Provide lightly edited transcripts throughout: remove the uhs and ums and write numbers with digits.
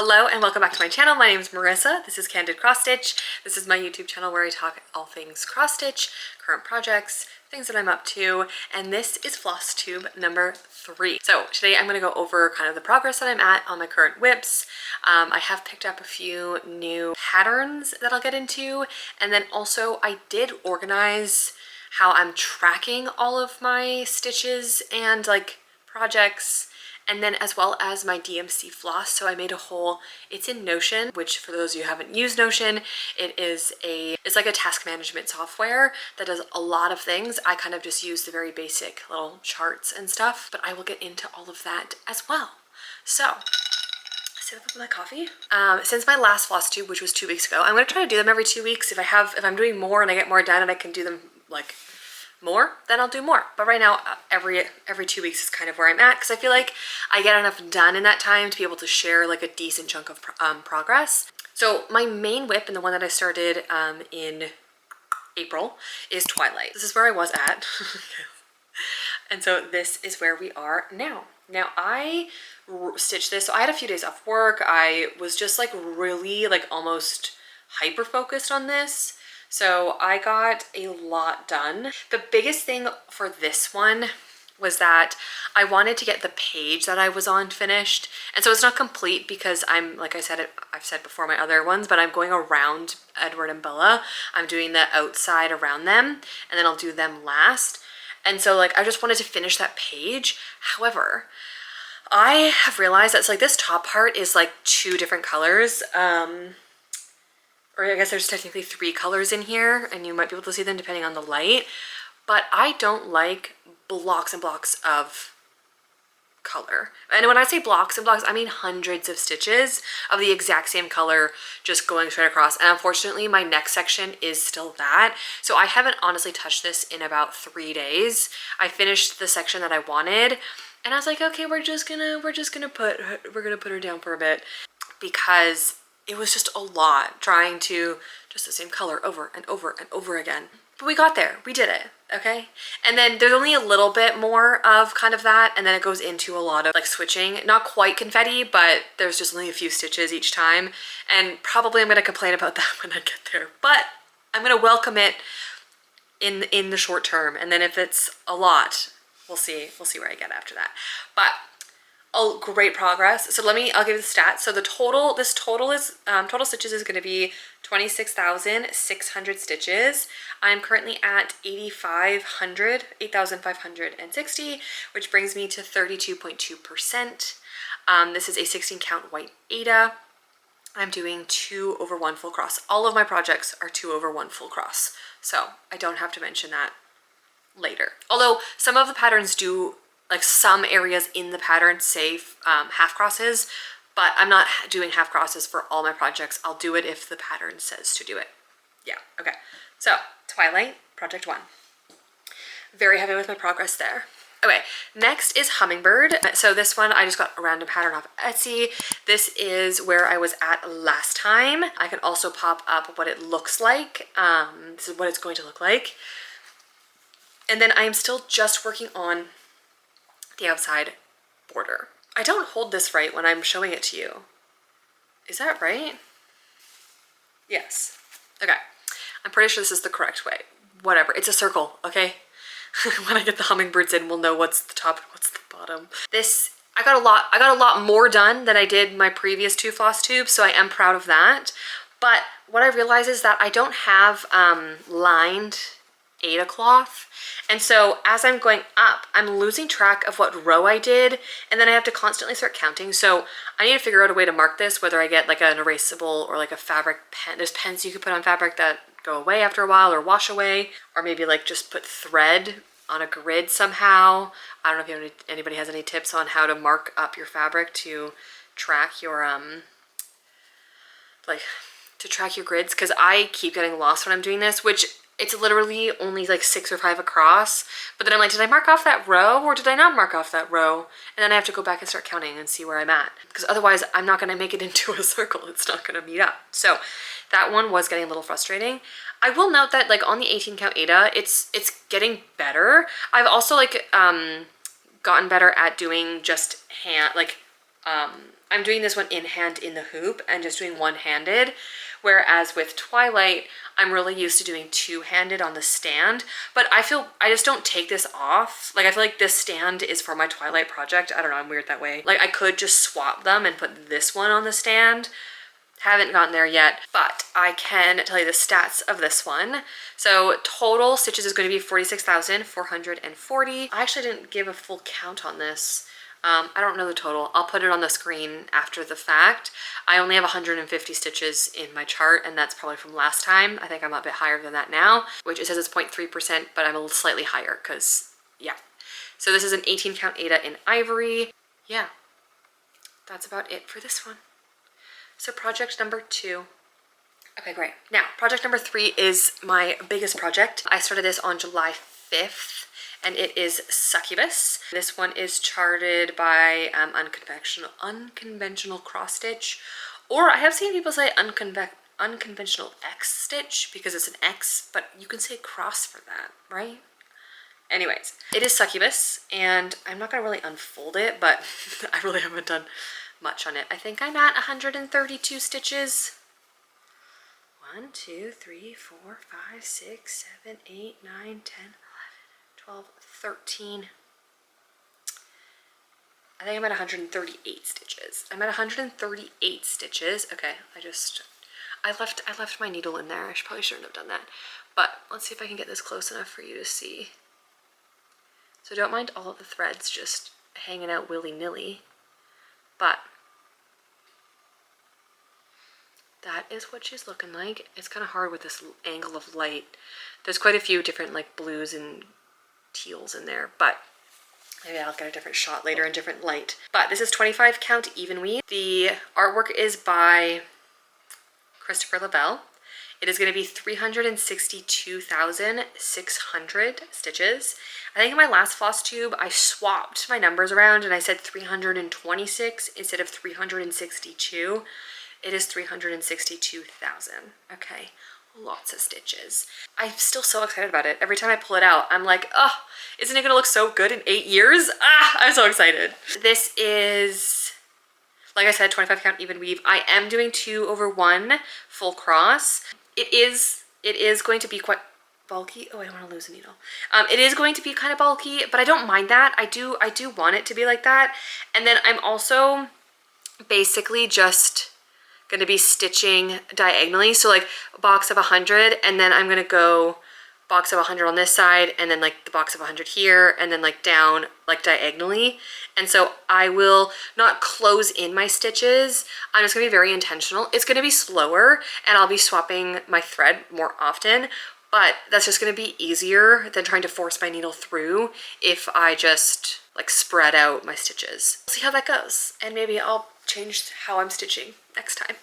Hello and welcome back to my channel. My name is Marissa. This is Candid Cross Stitch. This is my YouTube channel where I talk all things cross stitch, current projects, things that I'm up to, and this is Flosstube number 3. So today I'm going to go over kind of the progress that I'm at on my current whips. I have picked up a few new patterns that I'll get into, and then also I did organize how I'm tracking all of my stitches and like projects, and then as well as my DMC floss. So I made a whole, it's in Notion, which for those of you who haven't used Notion, it's like a task management software that does a lot of things. I kind of just use the very basic little charts and stuff, but I will get into all of that as well. So sit up with my coffee. Since my last floss tube, which was 2 weeks ago, I'm gonna try to do them every 2 weeks. If I'm doing more and I get more done and I can do them like more, then I'll do more. But right now, every 2 weeks is kind of where I'm at, because I feel like I get enough done in that time to be able to share like a decent chunk of progress. So my main whip, and the one that I started in April, is Twilight. This is where I was at. And so this is where we are now. Now I stitched this, so I had a few days off work. I was just like really like almost hyper focused on this. So I got a lot done. The biggest thing for this one was that I wanted to get the page that I was on finished. And so it's not complete because I'm, like I said, I've said before my other ones, but I'm going around Edward and Bella. I'm doing the outside around them, and then I'll do them last. And so like, I just wanted to finish that page. However, I have realized that it's like this top part is like 2 different colors. Or I guess there's technically 3 colors in here, and you might be able to see them depending on the light, but I don't like blocks and blocks of color. And when I say blocks and blocks, I mean hundreds of stitches of the exact same color just going straight across. And unfortunately, my next section is still that. So I haven't honestly touched this in about 3 days. I finished the section that I wanted, and I was like, okay, we're gonna put her down for a bit, because it was just a lot trying to just the same color over and over and over again. But we got there, we did it, okay? And then there's only a little bit more of kind of that, and then it goes into a lot of like switching. Not quite confetti, but there's just only a few stitches each time. And probably I'm gonna complain about that when I get there, but I'm gonna welcome it in the short term. And then if it's a lot, we'll see where I get after that. But oh, great progress. So I'll give you the stats. So this total stitches is going to be 26,600 stitches. I'm currently at 8,560, which brings me to 32.2%. This is a 16 count white aida. I'm doing 2 over 1 full cross. All of my projects are 2 over 1 full cross, so I don't have to mention that later. Although some of the patterns do, like some areas in the pattern say half crosses, but I'm not doing half crosses for all my projects. I'll do it if the pattern says to do it. Yeah, okay. So Twilight, project 1. Very happy with my progress there. Okay, next is Hummingbird. So this one, I just got a random pattern off Etsy. This is where I was at last time. I can also pop up what it looks like. This is what it's going to look like. And then I am still just working on the outside border. I don't hold this right when I'm showing it to you. Is that right? Yes. Okay. I'm pretty sure this is the correct way. Whatever. It's a circle, okay? When I get the hummingbirds in, we'll know what's the top and what's the bottom. I got a lot more done than I did my previous 2 floss tubes, so I am proud of that. But what I realize is that I don't have lined aida cloth, and so as I'm going up, I'm losing track of what row I did, and then I have to constantly start counting. So I need to figure out a way to mark this, whether I get like an erasable or like a fabric pen. There's pens you could put on fabric that go away after a while or wash away, or maybe like just put thread on a grid somehow. I don't know if anybody has any tips on how to mark up your fabric to track your grids, because I keep getting lost when I'm doing this, which it's literally only like 6 or 5 across, but then I'm like, did I mark off that row or did I not mark off that row? And then I have to go back and start counting and see where I'm at, because otherwise I'm not going to make it into a circle. It's not going to meet up. So that one was getting a little frustrating. I will note that like on the 18 count aida, it's getting better. I've also like gotten better at doing just I'm doing this one in hand in the hoop and just doing one-handed, whereas with Twilight, I'm really used to doing two-handed on the stand, but I just don't take this off. Like, I feel like this stand is for my Twilight project. I don't know, I'm weird that way. Like, I could just swap them and put this one on the stand. Haven't gotten there yet, but I can tell you the stats of this one. So total stitches is going to be 46,440. I actually didn't give a full count on this. I don't know the total. I'll put it on the screen after the fact. I only have 150 stitches in my chart, and that's probably from last time. I think I'm a bit higher than that now, which it says it's 0.3%, but I'm a little slightly higher because, yeah. So this is an 18 count Aida in ivory. Yeah, that's about it for this one. So project number 2. Okay, great. Now, project number 3 is my biggest project. I started this on July 5th, and it is Succubus. This one is charted by unconventional cross stitch, or I have seen people say unconventional X stitch because it's an X, but you can say cross for that, right? Anyways, it is Succubus, and I'm not gonna really unfold it, but I really haven't done much on it. I think I'm at 132 stitches. 1, 2, 3, 4, 5, 6, 7, 8, 9, 10, 11, 12, 13. I think I'm at 138 stitches. I'm at 138 stitches. Okay, I left my needle in there. I probably shouldn't have done that. But let's see if I can get this close enough for you to see. So don't mind all of the threads just hanging out willy-nilly. But that is what she's looking like. It's kind of hard with this angle of light. There's quite a few different like blues and teals in there, but maybe I'll get a different shot later in different light. But this is 25 count even weave. The artwork is by Christopher Lavelle. It is going to be 362,600 stitches. I think in my last floss tube, I swapped my numbers around and I said 326 instead of 362. It is 362,000. Okay, lots of stitches. I'm still so excited about it. Every time I pull it out, I'm like, oh, isn't it going to look so good in 8 years? Ah, I'm so excited. This is, like I said, 25 count even weave. I am doing 2/1 full cross. It is going to be quite bulky. Oh, I don't want to lose a needle. It is going to be kind of bulky, but I don't mind that. I do want it to be like that. And then I'm also basically just going to be stitching diagonally. So like a box of 100, and then I'm going to go box of 100 on this side, and then like the box of 100 here, and then like down like diagonally. And so I will not close in my stitches. I'm just gonna be very intentional. It's gonna be slower, and I'll be swapping my thread more often, but that's just gonna be easier than trying to force my needle through if I just like spread out my stitches. We'll see how that goes, and maybe I'll change how I'm stitching next time.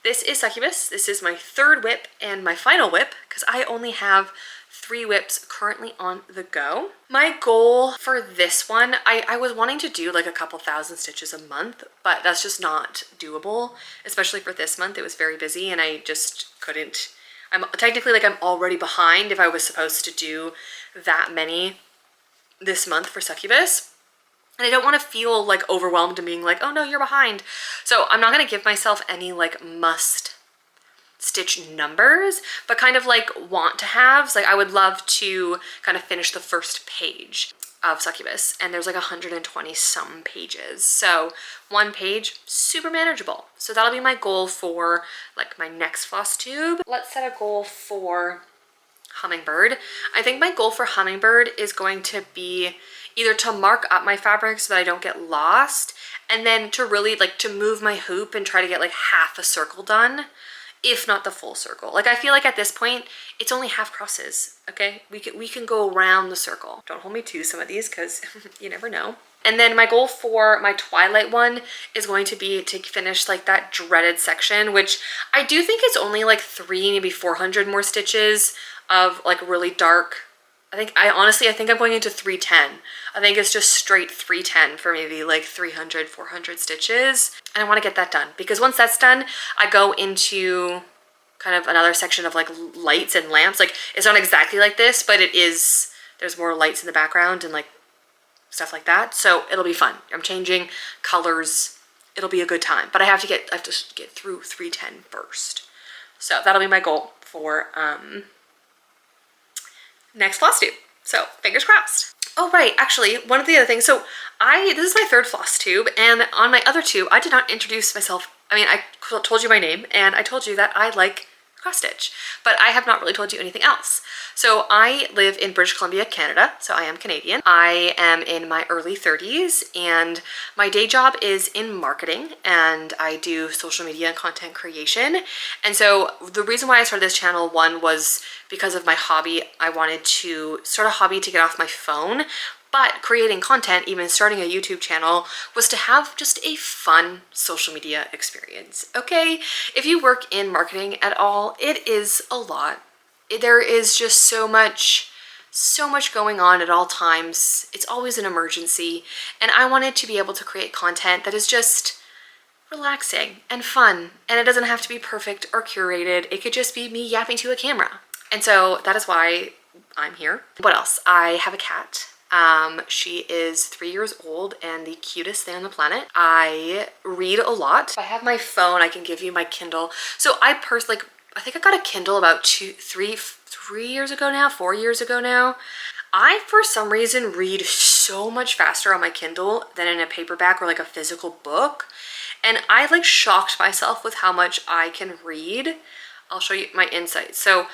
This is Succubus. This is my 3rd WIP and my final WIP, because I only have 3 WIPs currently on the go. My goal for this one, I was wanting to do like a couple thousand stitches a month, but that's just not doable, especially for this month. It was very busy and I just couldn't. I'm technically like I'm already behind if I was supposed to do that many this month for Succubus. And I don't want to feel like overwhelmed and being like, oh no, you're behind. So I'm not going to give myself any like must stitch numbers, but kind of like want to haves. Like I would love to kind of finish the first page of Succubus, and there's like 120 some pages. So 1 page, super manageable. So that'll be my goal for like my next floss tube. Let's set a goal for Hummingbird. I think my goal for Hummingbird is going to be either to mark up my fabric so that I don't get lost, and then to really like to move my hoop and try to get like half a circle done, if not the full circle. Like I feel like at this point, it's only half crosses, okay? We can go around the circle. Don't hold me to some of these because you never know. And then my goal for my Twilight one is going to be to finish like that dreaded section, which I do think it's only like 300, maybe 400 more stitches of like really dark. I honestly think I'm going into 310. I think it's just straight 310 for maybe like 300, 400 stitches. And I want to get that done because once that's done, I go into kind of another section of like lights and lamps. Like it's not exactly like this, but it is, there's more lights in the background and like stuff like that. So it'll be fun. I'm changing colors. it'll be a good time. But I have to get through 310 first. So that'll be my goal for next Flosstube. So fingers crossed. Oh right, actually, one of the other things, so this is my third floss tube, and on my other tube, I did not introduce myself. I mean, I told you my name, and I told you that I like cross stitch, but I have not really told you anything else. So I live in British Columbia, Canada, so I am Canadian. I am in my early 30s, and my day job is in marketing, and I do social media and content creation. And so the reason why I started this channel, one, was because of my hobby. I wanted to start a hobby to get off my phone, but creating content, even starting a YouTube channel, was to have just a fun social media experience, okay? If you work in marketing at all, it is a lot. There is just so much going on at all times. It's always an emergency, and I wanted to be able to create content that is just relaxing and fun, and it doesn't have to be perfect or curated. It could just be me yapping to a camera. And so that is why I'm here. What else? I have a cat. She is 3 years old and the cutest thing on the planet. I read a lot. If I have my phone, I can give you my Kindle. So I think I got a Kindle about 4 years ago now. I, for some reason, read so much faster on my Kindle than in a paperback or like a physical book. And I like shocked myself with how much I can read. I'll show you my insights. So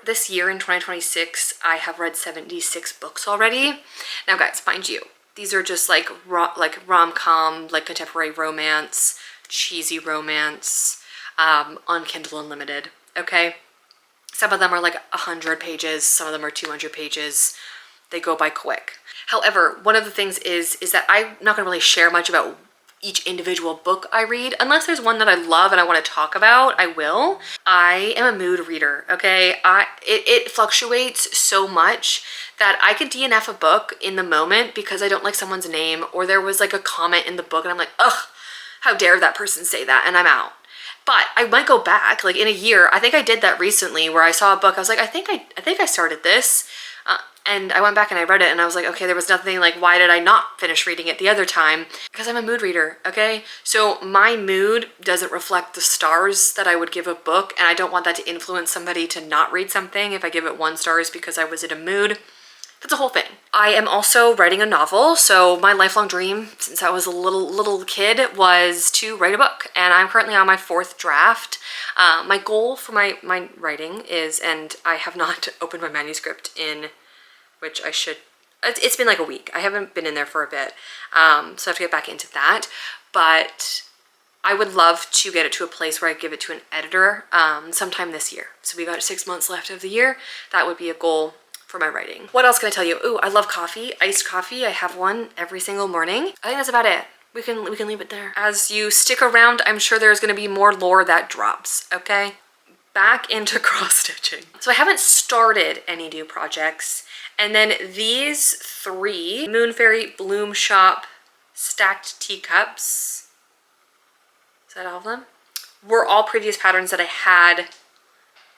this year in 2026, I have read 76 books already. Now guys, mind you, these are just like rom-com, like contemporary romance, cheesy romance, on Kindle Unlimited, okay? Some of them are like 100 pages, some of them are 200 pages. They go by quick. However, one of the things is that I'm not gonna really share much about each individual book I read. Unless there's one that I love and I want to talk about, I will. I am a mood reader, okay? It fluctuates so much that I could DNF a book in the moment because I don't like someone's name, or there was like a comment in the book and I'm like, ugh, how dare that person say that, and I'm out. But I might go back like in a year. I think I did that recently where I saw a book, I was like, I think I started this. And I went back and I read it and I was like, okay, there was nothing, like, why did I not finish reading it the other time? Because I'm a mood reader, okay? So my mood doesn't reflect the stars that I would give a book, and I don't want that to influence somebody to not read something if I give it 1 star because I was in a mood. That's a whole thing. I am also writing a novel, so my lifelong dream since I was a little kid was to write a book, and I'm currently on my 4th draft. My goal for my writing is, and I have not opened my manuscript in, which I should, it's been like a week. I haven't been in there for a bit, so I have to get back into that. But I would love to get it to a place where I give it to an editor sometime this year. So we got 6 months left of the year. That would be a goal for my writing. What else can I tell you? Ooh, I love coffee, iced coffee. I have one every single morning. I think that's about it. We can leave it there. As you stick around, I'm sure there's gonna be more lore that drops, okay? Back into cross stitching. So I haven't started any new projects. And then these 3 Moon Fairy Bloom Shop stacked teacups, is that all of them? Were all previous patterns that I had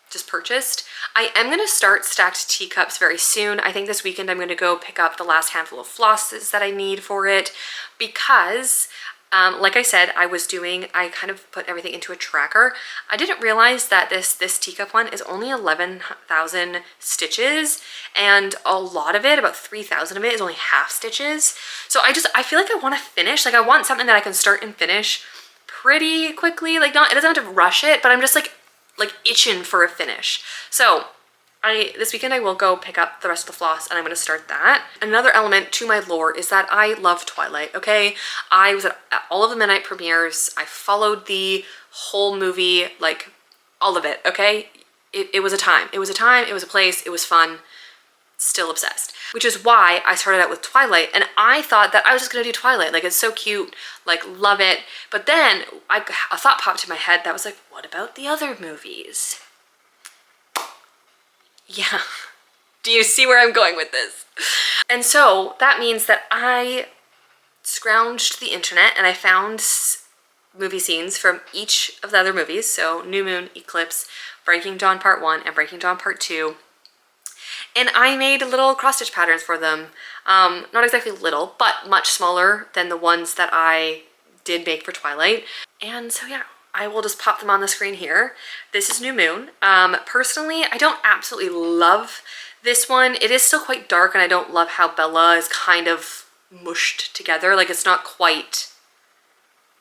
just purchased. I am gonna start stacked teacups very soon. I think this weekend I'm gonna go pick up the last handful of flosses that I need for it, because like I said, I kind of put everything into a tracker. I didn't realize that this teacup one is only 11,000 stitches, and a lot of it, about 3,000 of it, is only half stitches. So I feel like I want to finish, like I want something that I can start and finish pretty quickly. Like, it doesn't have to rush it, but I'm just like itching for a finish. So this weekend I will go pick up the rest of the floss, and I'm going to start that. Another element to my lore is that I love Twilight, okay? I was at all of the midnight premieres. I followed the whole movie, like all of it, okay? It was a time. It was a time, it was a place, it was fun. Still obsessed. Which is why I started out with Twilight, and I thought that I was just going to do Twilight. Like, it's so cute, like, love it. But then a thought popped in my head that was like, what about the other movies? Yeah, do you see where I'm going with this? And so that means that I scrounged the internet and I found movie scenes from each of the other movies. So New Moon, Eclipse, Breaking Dawn Part 1, and Breaking Dawn Part 2. And I made little cross-stitch patterns for them. Not exactly little, but much smaller than the ones that I did make for Twilight. And so yeah, I will just pop them on the screen here. This is New Moon. Personally, I don't absolutely love this one. It is still quite dark, and I don't love how Bella is kind of mushed together. Like, it's not quite,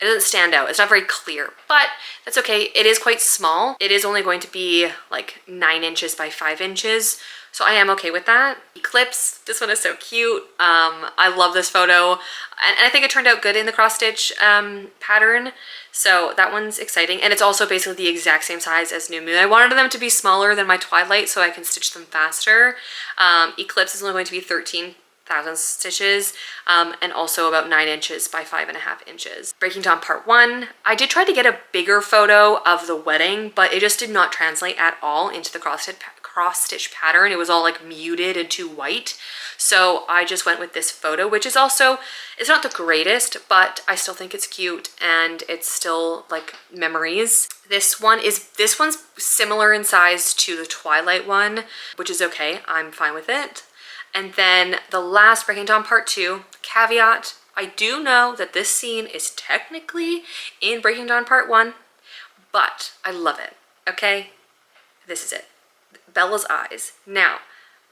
it doesn't stand out. It's not very clear, but that's okay. It is quite small. It is only going to be like 9 inches by 5 inches. So I am okay with that. Eclipse, this one is so cute. I love this photo. And I think it turned out good in the cross stitch pattern. So that one's exciting. And it's also basically the exact same size as New Moon. I wanted them to be smaller than my Twilight so I can stitch them faster. Eclipse is only going to be 13,000 stitches, and also about 9 inches by 5.5 inches. Breaking Dawn Part 1. I did try to get a bigger photo of the wedding, but it just did not translate at all into the cross stitch pattern. It was all like muted and too white. So I just went with this photo, which is also, it's not the greatest, but I still think it's cute and it's still like memories. This one's similar in size to the Twilight one, which is okay. I'm fine with it. And then the last Breaking Dawn Part 2, caveat, I do know that this scene is technically in Breaking Dawn Part 1, but I love it, okay? This is it. Bella's eyes. Now,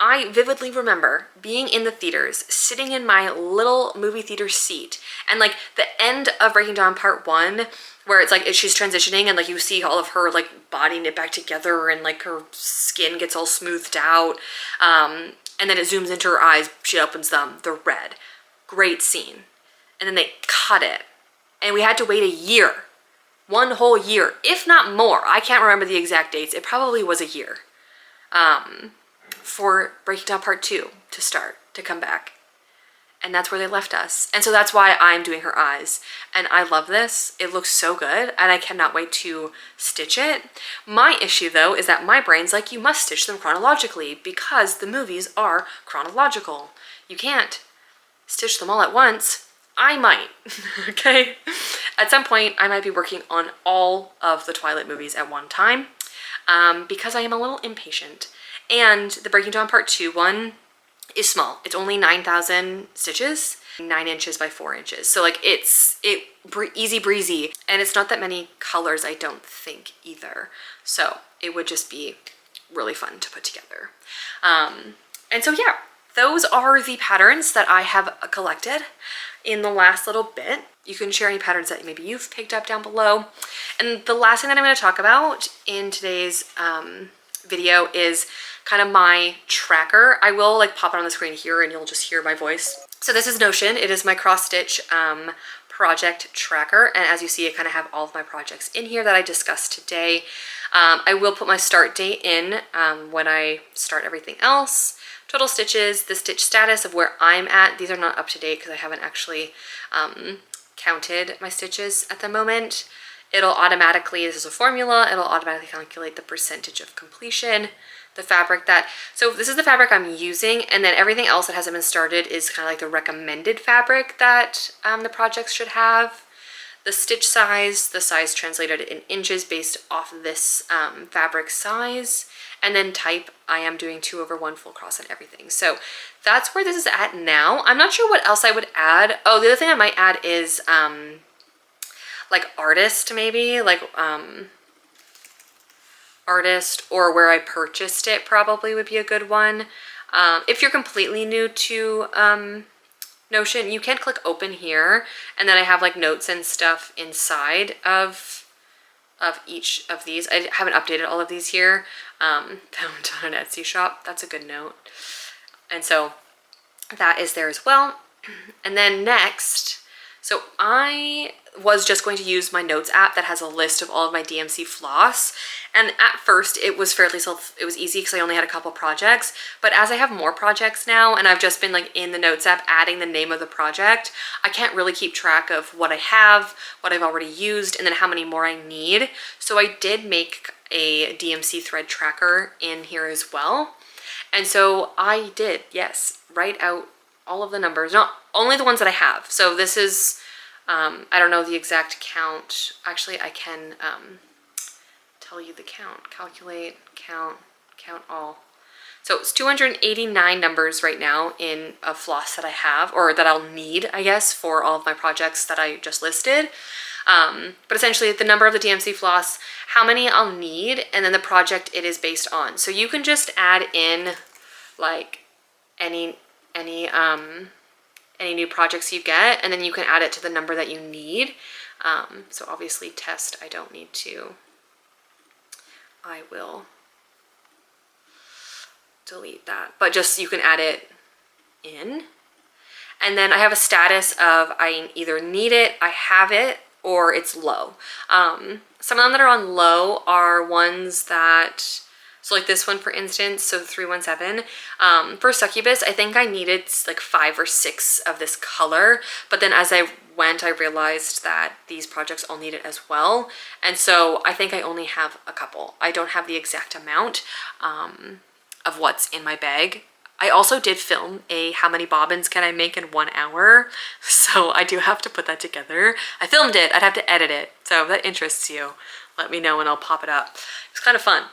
I vividly remember being in the theaters, sitting in my little movie theater seat, and like the end of Breaking Dawn Part 1, where it's like she's transitioning and like you see all of her like body knit back together and like her skin gets all smoothed out, and then it zooms into her eyes, she opens them, they're red. Great scene. And then they cut it, and we had to wait a year, 1 whole year, if not more. I can't remember the exact dates. It probably was a year. For Breaking Dawn Part 2 to start, to come back. And that's where they left us. And so that's why I'm doing her eyes. And I love this. It looks so good, and I cannot wait to stitch it. My issue though is that my brain's like, you must stitch them chronologically because the movies are chronological. You can't stitch them all at once. I might, okay? At some point, I might be working on all of the Twilight movies at one time. Because I am a little impatient. And the Breaking Dawn Part 2 one is small. It's only 9,000 stitches, 9 inches by 4 inches. So like it's easy breezy, and it's not that many colors, I don't think either. So it would just be really fun to put together. And so yeah, those are the patterns that I have collected in the last little bit. You can share any patterns that maybe you've picked up down below. And the last thing that I'm going to talk about in today's video is kind of my tracker. I will like pop it on the screen here and you'll just hear my voice. So this is Notion. It is my cross stitch project tracker. And as you see, I kind of have all of my projects in here that I discussed today. I will put my start date in when I start everything else. Total stitches, the stitch status of where I'm at. These are not up to date because I haven't actually counted my stitches at the moment. It'll automatically, this is a formula, it'll automatically calculate the percentage of completion, the fabric that, so this is the fabric I'm using, and then everything else that hasn't been started is kind of like the recommended fabric that the projects should have. The stitch size, the size translated in inches based off of this fabric size, and then type, I am doing 2/1 full cross and everything. So that's where this is at now. I'm not sure what else I would add. Oh, the other thing I might add is like artist, maybe like artist, or where I purchased it probably would be a good one. If you're completely new to Notion, you can click open here, and then I have like notes and stuff inside of each of these. I haven't updated all of these here. Found on an Etsy shop. That's a good note. And so that is there as well. And then next, so I was just going to use my notes app that has a list of all of my DMC floss. And at first it was it was easy because I only had a couple projects, but as I have more projects now and I've just been like in the notes app adding the name of the project, I can't really keep track of what I have, what I've already used, and then how many more I need. So I did make a DMC thread tracker in here as well. And so I did, yes, write out all of the numbers, not only the ones that I have. So this is, I don't know the exact count. Actually, I can tell you the count. Calculate, count all. So it's 289 numbers right now in a floss that I have, or that I'll need, I guess, for all of my projects that I just listed. But essentially the number of the DMC floss, how many I'll need, and then the project it is based on. So you can just add in like any new projects you get, and then you can add it to the number that you need. So obviously test, I don't need to. I will delete that, but just you can add it in. And then I have a status of I either need it, I have it, or it's low. Some of them that are on low are ones that, so like this one for instance, so 317. For Succubus, I think I needed like 5 or 6 of this color, but then as I went, I realized that these projects all need it as well. And so I think I only have a couple. I don't have the exact amount of what's in my bag. I also did film a how many bobbins can I make in 1 hour, so I do have to put that together. I filmed it, I'd have to edit it, so if that interests you, let me know and I'll pop it up. It's kind of fun.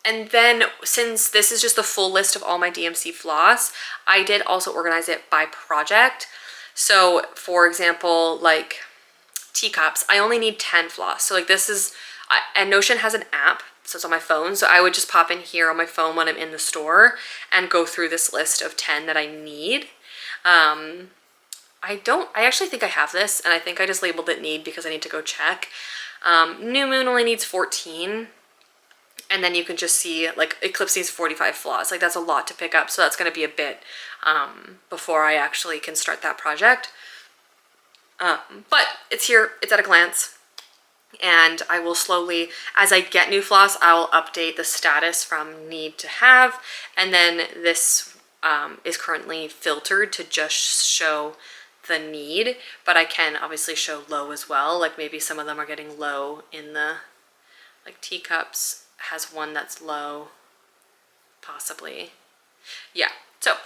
And then since this is just the full list of all my DMC floss, I did also organize it by project. So for example, like teacups, I only need 10 floss. So like this is, and Notion has an app, so it's on my phone. So I would just pop in here on my phone when I'm in the store and go through this list of 10 that I need. I actually think I have this, and I think I just labeled it need because I need to go check. New Moon only needs 14. And then you can just see like Eclipse needs 45 floss. Like that's a lot to pick up. So that's going to be a bit before I actually can start that project. But it's here, it's at a glance. And I will slowly, as I get new floss, I will update the status from need to have. And then this is currently filtered to just show the need, but I can obviously show low as well. Like maybe some of them are getting low in the, like teacups has one that's low, possibly. Yeah, so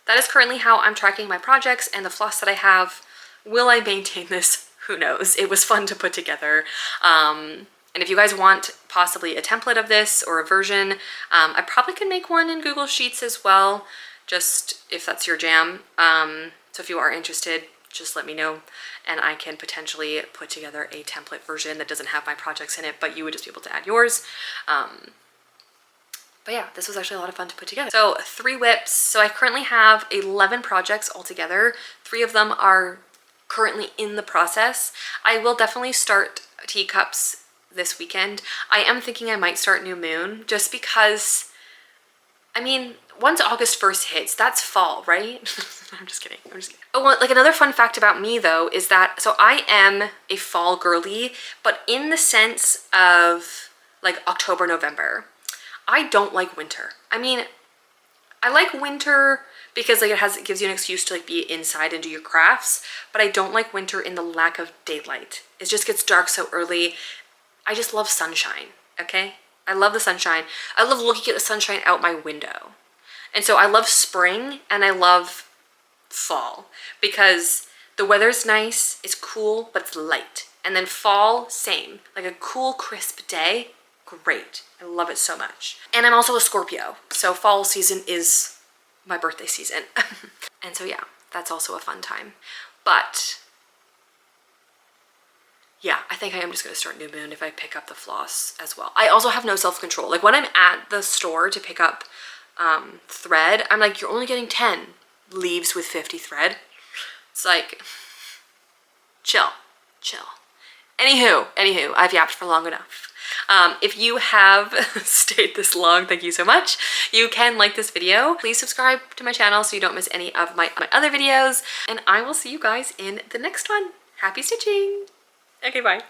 that is currently how I'm tracking my projects and the floss that I have. Will I maintain this? Who knows? It was fun to put together. And if you guys want possibly a template of this or a version, I probably can make one in Google Sheets as well, just if that's your jam. So if you are interested, just let me know and I can potentially put together a template version that doesn't have my projects in it, but you would just be able to add yours. But yeah, this was actually a lot of fun to put together. So 3 whips. So I currently have 11 projects altogether. 3 of them are currently in the process. I will definitely start teacups this weekend. I am thinking I might start New Moon just because, I mean, once August 1st hits, that's fall, right? I'm just kidding. Oh, well, like another fun fact about me though is that, so I am a fall girly, but in the sense of like October, November. I don't like winter. I mean, I like winter because like it gives you an excuse to like be inside and do your crafts, but I don't like winter in the lack of daylight. It just gets dark so early. I just love sunshine, okay? I love the sunshine. I love looking at the sunshine out my window. And so I love spring and I love fall because the weather's nice, it's cool, but it's light. And then fall, same, like a cool, crisp day, great. I love it so much. And I'm also a Scorpio, so fall season is my birthday season. And so yeah, that's also a fun time. But yeah, I think I am just gonna start New Moon if I pick up the floss as well. I also have no self-control. Like when I'm at the store to pick up thread, I'm like, you're only getting 10 leaves with 50 thread. It's like, chill. Anywho, I've yapped for long enough. If you have stayed this long, thank you so much. You can like this video. Please subscribe to my channel so you don't miss any of my other videos. And I will see you guys in the next one. Happy stitching. Okay, bye.